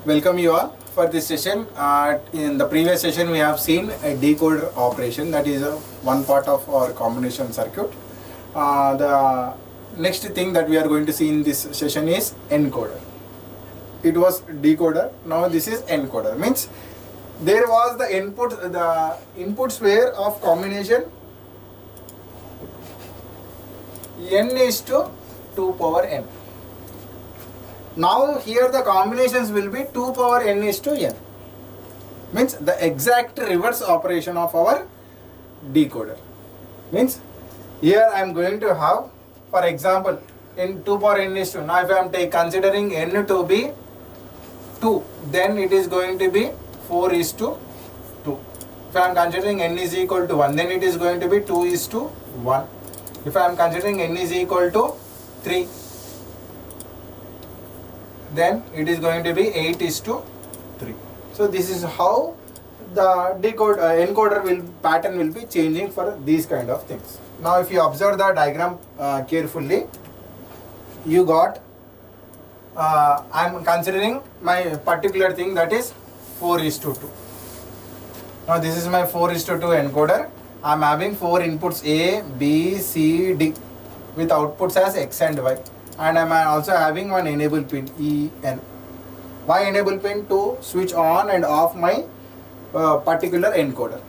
Welcome you all for this session. In the previous session we have seen a decoder operation, that is one part of our combination circuit. The next thing that we are going to see in this session is encoder. It was decoder, now this is encoder. Means there was the inputs were of combination n is to 2 power n. Now here the combinations will be 2 power n is to n. Means the exact reverse operation of our decoder. Means here I am going to have, for example, in 2 power n is to, now if I am considering n to be 2, then it is going to be 4 is to 2. If I am considering n is equal to 1, then it is going to be 2 is to 1. If I am considering n is equal to 3, then it is going to be 8 is to 3. So this is how the encoder pattern will be changing for these kind of things. Now if you observe the diagram carefully, you got I am considering my particular thing, that is 4 is to 2. Now this is my 4 is to 2 encoder. I am having 4 inputs A, B, C, D with outputs as X and Y. And I am also having one enable pin E, N. Why enable pin? To switch on and off my particular encoder.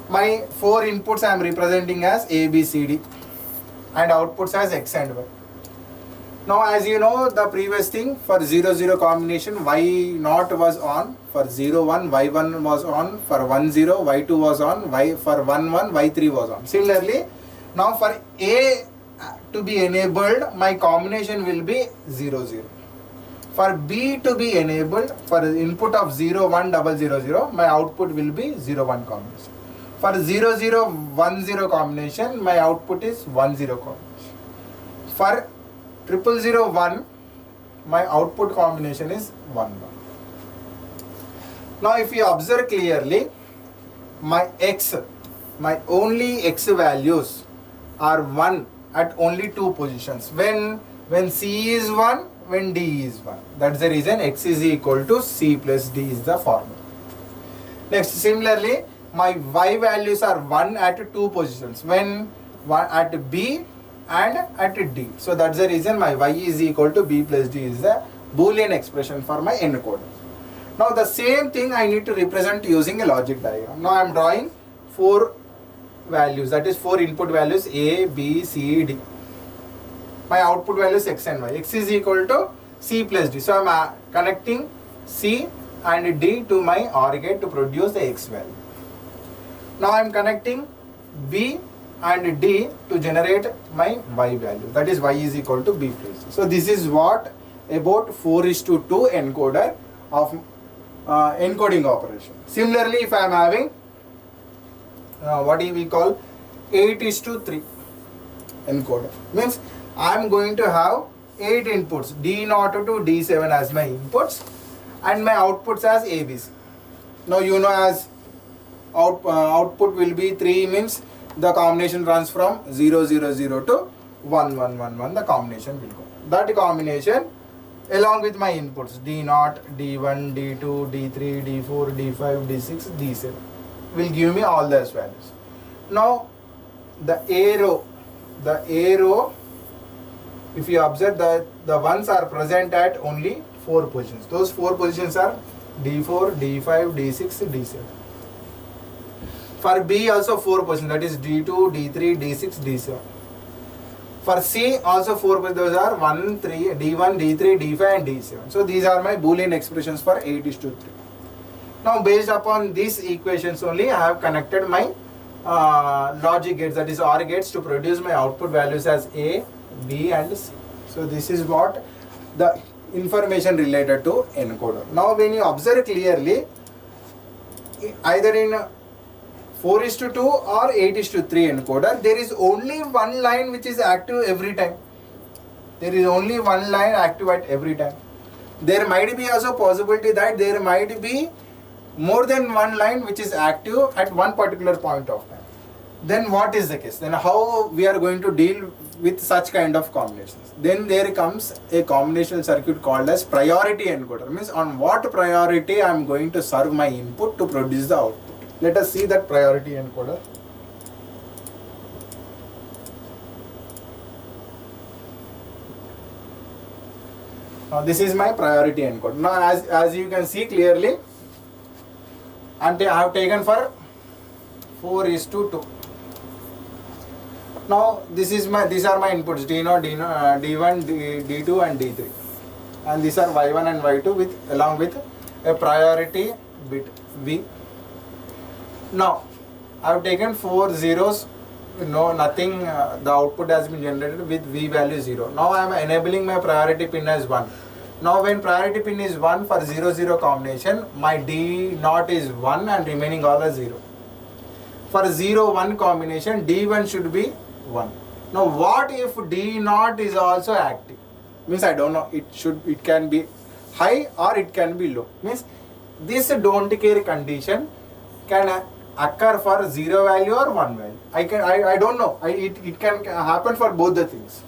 My 4 inputs I am representing as A, B, C, D and outputs as X and Y. Now as you know, the previous thing, for 0-0 combination Y0 was on, for 0-1 Y1 was on, for 1-0 Y2 was on, for 1-1 Y3 was on. Similarly, now for A to be enabled, my combination will be 0-0. For B to be enabled, for input of 0-1-0-0-0, my output will be 0-1 combination. For 0-0-1-0 combination, my output is 1-0 combination. For 0-0-1, my output combination is 1-1. Now if you observe clearly, my only X values are 1 at only 2 positions. When C is 1, when D is 1. That's the reason X is equal to C plus D is the formula. Next, similarly, my Y values are 1 at 2 positions. When at B and at D. So that's the reason my Y is equal to B plus D is the Boolean expression for my encoder. Now the same thing I need to represent using a logic diagram. Now I am drawing 4 values, that is 4 input values A, B, C, D. My output value is X and Y. X is equal to C plus D. So I am connecting C and D to my OR gate to produce the X value. Now I am connecting B and D to generate my Y value, that is Y is equal to B plus D. So this is what about 4 is to 2 encoder of encoding operation. Similarly, if I am having what we call 8 is to 3 encoder, means I am going to have 8 inputs D0 to D7 as my inputs and my outputs as ABC. Now you know, as output will be 3, means the combination runs from 0-0-0 to 1-1-1-1, the combination will go. That combination along with my inputs D0, D1, D2, D3, D4, D5, D6, D7 will give me all those values. Now the arrow, if you observe that the ones are present at only 4 positions. Those 4 positions are D4, D5, D6, D7. For B also 4 positions, that is D2, D3, D6, D7. For C also 4 positions, those are 1, 3, D1, D3, D5 and D7. So these are my Boolean expressions for 8 is to 3. Now based upon these equations only, I have connected my logic gates, that is OR gates, to produce my output values as A, B and C. So this is what the information related to encoder. Now when you observe clearly, either in 4 is to 2 or 8 is to 3 encoder, there is only one line which is active every time. There is only one line active at every time. There might be also possibility that there might be more than one line which is active at one particular point of time. then what is the case? Then how we are going to deal with such kind of combinations? Then there comes a combinational circuit called as priority encoder. Means on what priority I am going to serve my input to produce the output. Let us see that priority encoder. Now this is my priority encoder. Now as you can see clearly, and I have taken for 4:2. Now these are my inputs D0, D1, D2 and D3, and these are Y1 and Y2 along with a priority bit V. Now I have taken 4 zeros, nothing, the output has been generated with V value 0. Now I am enabling my priority pin as 1. Now when priority pin is 1 for 0 0 combination, my D0 is 1 and remaining all are 0. For 0 1 combination, D1 should be 1. Now what if D0 is also active? Means I don't know, it can be high or it can be low. Means this don't care condition can occur for 0 value or 1 value. I don't know. It can happen for both the things.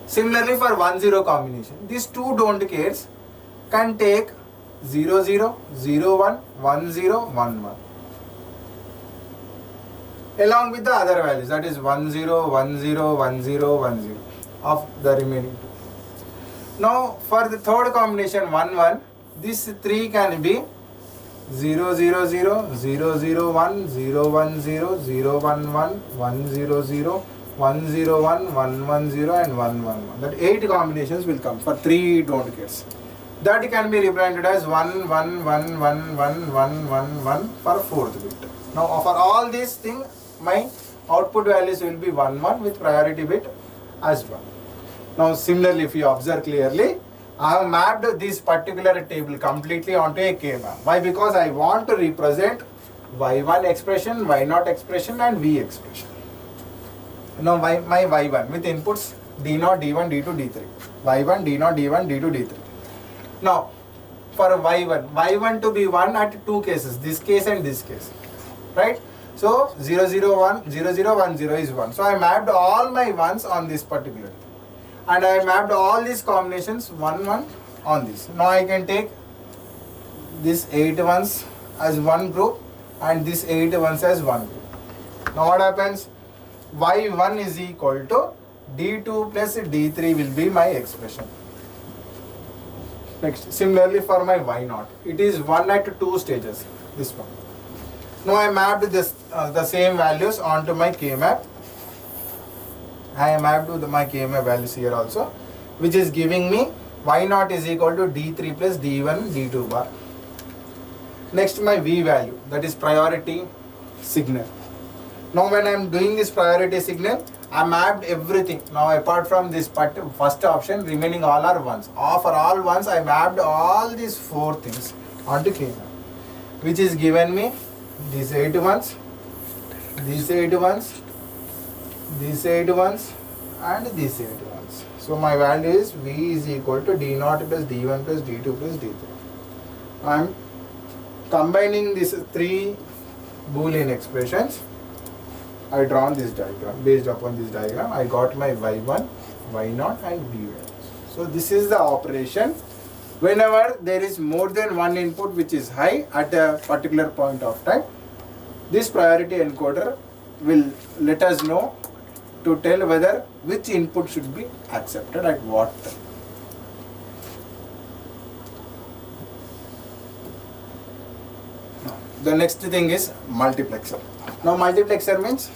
Similarly for 1 0 combination, these two don't cares can take 0 0, 0 1, 1 0, 1 1. Along with the other values, that is 1 0, 1 0, 1 0, 1 0 of the remaining two. Now for the third combination 1 1, this 3 can be 0 0 0, 0 0 1, 0 1 0, 0 1 1, 1 0 0, 1 0 1, 1 1 0 and 1 1 1. That 8 combinations will come for 3 don't cares. That can be represented as 1 1 1 1 1 1 1 1 for 4th bit. Now for all these things, my output values will be 1 1 with priority bit as 1. Now similarly, if you observe clearly, I have mapped this particular table completely onto a K-map. Why? Because I want to represent Y1 expression, Y0 expression and V expression. Now my Y1 with inputs D0, D1, D2, D3. Y1, D0, D1, D2, D3. Now for Y1 to be 1 at 2 cases, this case and this case. Right? So 0 0 1, 0 0 1 0 is 1. So I mapped all my 1s on this particular thing. And I mapped all these combinations 1 1 on this. Now I can take this 8 ones as one group and this 8 ones as one group. Now what happens? Y1 is equal to D2 plus D3 will be my expression. Next, similarly for my Y0, it is 1 at 2 stages, this one. Now I mapped this the same values onto my K-map. I mapped to my K-map values here also, which is giving me Y0 is equal to D3 plus D1 D2 bar. Next my V value, that is priority signal. Now when I am doing this priority signal, I mapped everything. Now apart from this first option, remaining all are ones. For all ones, I mapped all these 4 things onto K-map, which is given me these 8 ones, these 8 ones, these 8 ones and these 8 ones. So my value is V is equal to D0 plus D1 plus D2 plus D3. I am combining these 3 Boolean expressions. I drawn this diagram. Based upon this diagram, I got my Y1, Y0 and V values. So this is the operation. Whenever there is more than one input which is high at a particular point of time, this priority encoder will let us know to tell whether which input should be accepted at what time. The next thing is multiplexer. Now multiplexer means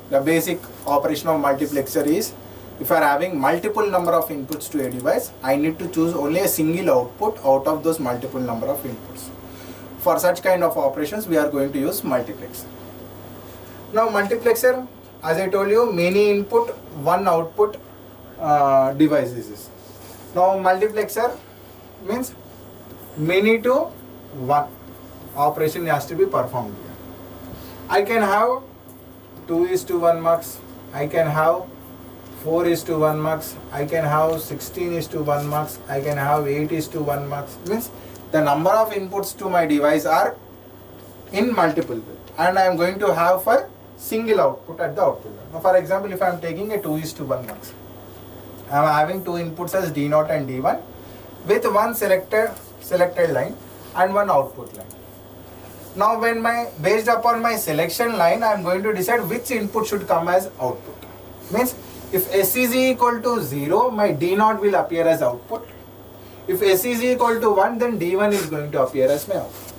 the basic operation of multiplexer is, if I am having multiple number of inputs to a device, I need to choose only a single output out of those multiple number of inputs. For such kind of operations, we are going to use multiplexer. Now multiplexer, as I told you, many input, one output device this is. Now multiplexer means many to one operation has to be performed here. I can have 2:1 mux, I can have 4:1 mux, I can have 16:1 mux, I can have 8:1 mux. Means the number of inputs to my device are in multiple and I am going to have for single output at the output line. Now for example, if I am taking a 2:1 mux, I am having two inputs as D0 and D1 with one selected line and one output line. Now when based upon my selection line, I am going to decide which input should come as output. Means if S is equal to 0, my D0 will appear as output. If S is equal to 1, then D1 is going to appear as my output.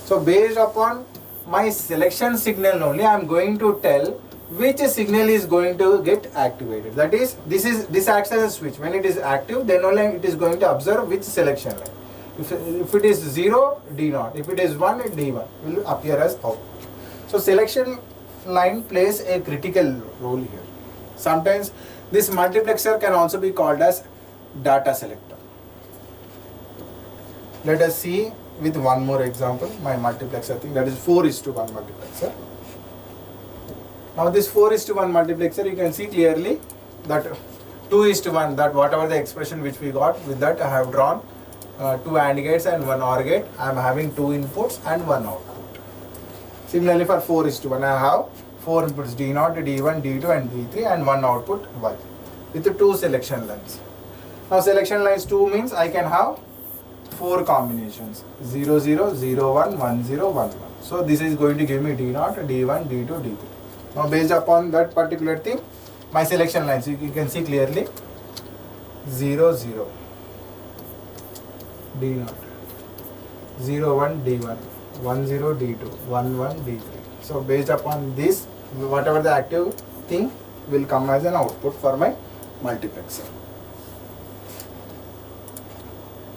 So based upon my selection signal only, I am going to tell which signal is going to get activated. That is, this acts as a switch. When it is active, then only it is going to observe which selection line. If it is 0, D0. If it is 1, D1 will appear as output. So selection line plays a critical role here. Sometimes this multiplexer can also be called as data selector. Let us see with one more example my multiplexer thing, that is 4:1 multiplexer. Now this 4:1 multiplexer, you can see clearly that 2:1, that whatever the expression which we got, with that I have drawn two AND gates and one OR gate. I am having two inputs and one output. Similarly for 4:1, I have four inputs D0, D1, D2 and D3 and one output Y with the two selection lines. Now selection lines 2 means I can have four combinations 0, 0, 0, 1, 1, 0, 1, 1. So this is going to give me D0, D1, D2, D3. Now based upon that particular thing, my selection lines, you can see clearly 0, 0, D0, 0, 1, D1, 1, 0, D2, 1, 1, D3. So based upon this, whatever the active thing will come as an output for my multiplexer.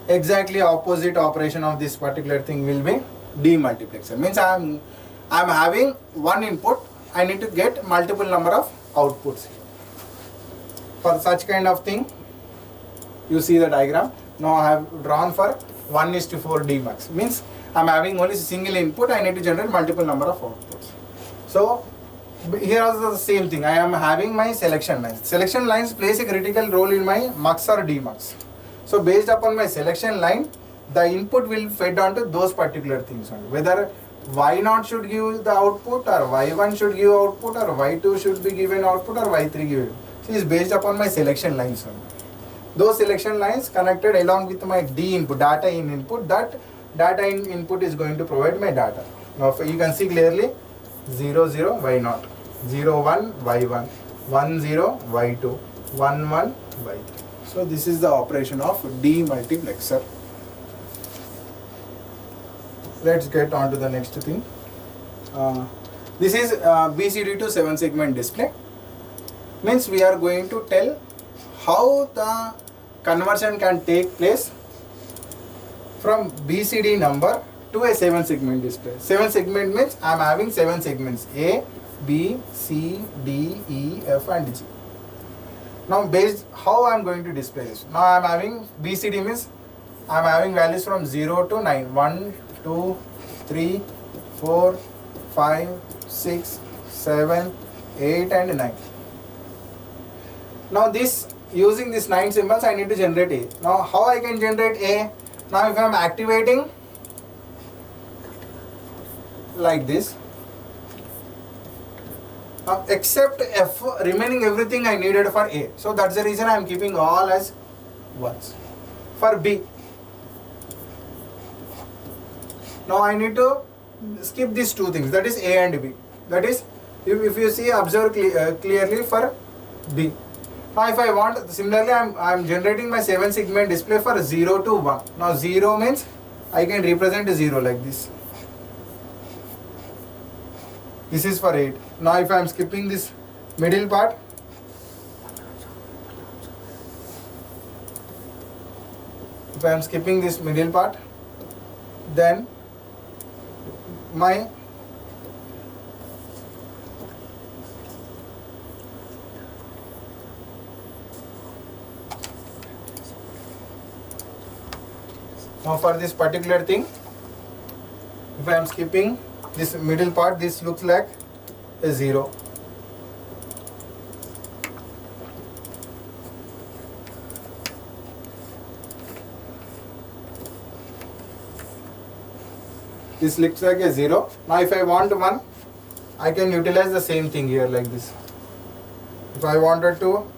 Exactly opposite operation of this particular thing will be demultiplexer. Means I am having one input, I need to get multiple number of outputs. For such kind of thing, you see the diagram. Now I have drawn for 1:4 demux. Means I am having only single input, I need to generate multiple number of outputs. So here also the same thing. I am having my selection lines. Selection lines plays a critical role in my mux or demux. So based upon my selection line, the input will fed onto those particular things only. Whether Y0 should give the output, or Y1 should give output, or Y2 should be given output, or Y3 given. So it is based upon my selection lines only. Those selection lines connected along with my D input, data in input, that data in input is going to provide my data. Now you can see clearly 0, 0, Y0, 0, 1, Y1, 1, 0, Y2, 1, 1, Y3. So this is the operation of demultiplexer. Let's get on to the next thing. This is BCD to 7 segment display. Means we are going to tell how the conversion can take place from BCD number to a 7 segment display. 7 segment means I am having 7 segments A, B, C, D, E, F and G. Now based how I am going to display this. Now I am having BCD means I am having values from 0 to 9. 1, 2, 3, 4, 5, 6, 7, 8 and 9. Now this, using these 9 symbols, I need to generate A. Now how I can generate A? Now if I am activating like this, except F, remaining everything I needed for A. So that's the reason I am keeping all as ones. For B, now I need to skip these two things, that is A and B. That is, if you see, observe clearly for B. Now if I want, similarly I am generating my 7 segment display for 0 to 1. Now 0 means I can represent 0 like this. This is for 8. Now if I am skipping this middle part, if I am skipping this middle part, then my now for this particular thing, if I am skipping this middle part, this looks like a 0. This looks like a 0. Now if I want 1, I can utilize the same thing here like this. If I wanted to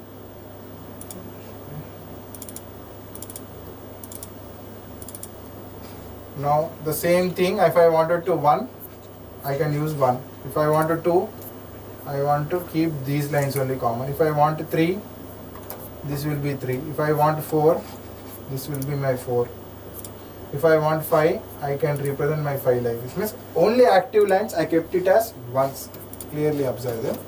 now the same thing, if I wanted to 1, I can use 1. If I wanted 2, I want to keep these lines only common. If I want 3, this will be 3. If I want 4, this will be my 4. If I want 5, I can represent my 5 like this. Means only active lines I kept it as ones. Clearly observe them.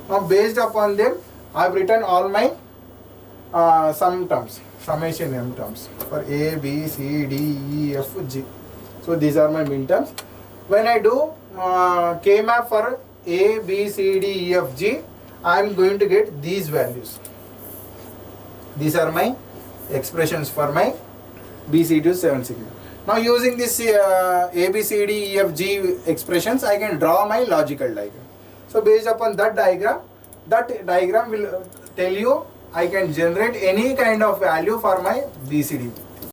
Now based upon them, I have written all my sum terms, summation m terms for A, B, C, D, E, F, G. So these are my min terms. When I do K map for A, B, C, D, E, F, G, I am going to get these values. These are my expressions for my BC to 7 sigma. Now using this A, B, C, D, E, F, G expressions, I can draw my logical diagram. So based upon that diagram will tell you I can generate any kind of value for my BCD.